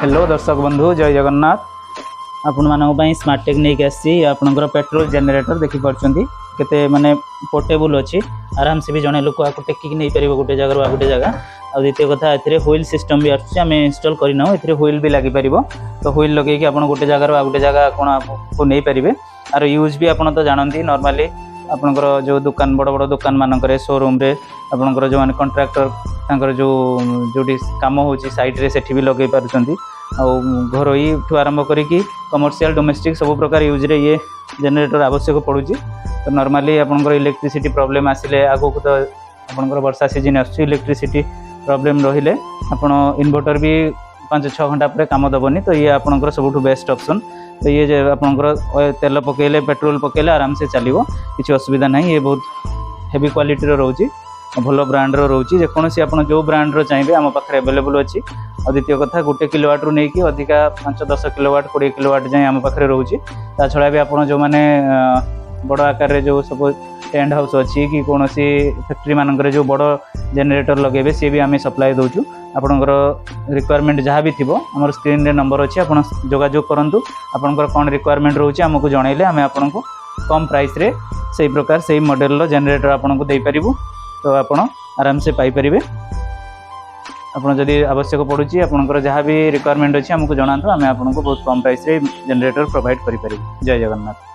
Hello दर्शक बंधु जय जगन्नाथ। आपण मानक स्मार्ट टेक नहीं आसी आपनकर पेट्रोल जनरेटर देखि परछंती केते माने पोर्टेबल अछि। आराम से भी जने लोक आको टेकी नहीं परिबो गोटे जगह रो गोटे जगह। आ द्वितीय कथा एथिरे व्हील सिस्टम भी आछि आमे इंस्टॉल करिना एथिरे व्हील भी लागि परिबो। तो व्हील लगे कि आपण गोटे जगह रो गोटे जगह कोन को नहीं परिबे। आरो यूज भी आपण तो जानंती नॉर्मली आपनकर जो दुकान बड़ बड़ दुकान मानकर शोरूम रे आपनकर जो माने कॉन्ट्रैक्टर तांकर जो जोटी काम होची साइट रे सेठी भी लगे पारुचंती। आ घरोई ठू आरंभ करिकी कमर्शियल डोमेस्टिक सब प्रकार यूज रे ये जनरेटर आवश्यक पड़ुची। तो नॉर्मली आपनकर इलेक्ट्रिसिटी प्रॉब्लम आसिले आगो को तो आपनकर वर्षा सीजन आछि इलेक्ट्रिसिटी प्रॉब्लम रहिले आपण इन्वर्टर भी 5-6 घंटा पर काम दबनी। तो ये आपनकर सबुठु बेस्ट ऑप्शन। तो ये जे आपनकर तेल पकेले पेट्रोल पकेले आराम से चलिवो किछि असुविधा नहीं। ये बहुत हेवी क्वालिटी रो रहउची भलो ब्रांड रो रहउची जेकोनसी आपण जो ब्रांड रो चाहिबे हम पाखरे अवेलेबल अछि। और द्वितीय कथा 1 किलोवाट रू नहीं कि अधिका 5-10 किलोवाट 20 किलोवाट जाय हम पाखरे रहउची। ता छडा भी आपण जो माने बड़ आकार रे जो सब टेंट हाउस अछि कि कोनोसी फैक्ट्री मानकर जो बड़ जनरेटर लगेबे से भी आमे सप्लाई दोछु। आपनकर रिक्वायरमेंट जहाँ भी थिबो हमर स्क्रीन रे नंबर अछि आपण जोगाजोग करंतु। आपनकर कोन रिक्वायरमेंट रहउची हमकु जणाइले आमे आपनको कम प्राइस रे सही प्रकार सही मॉडल रो जनरेटर आपनको देई परिबु। तो आपण आराम से पाई परिबे। आपण जदि आवश्यक पड़ुची आपनकर जहाँ भी रिक्वायरमेंट अछि हमकु जणांतु आमे आपनको बहुत कम प्राइस रे जनरेटर प्रोवाइड करि परिबु। जय जगन्नाथ।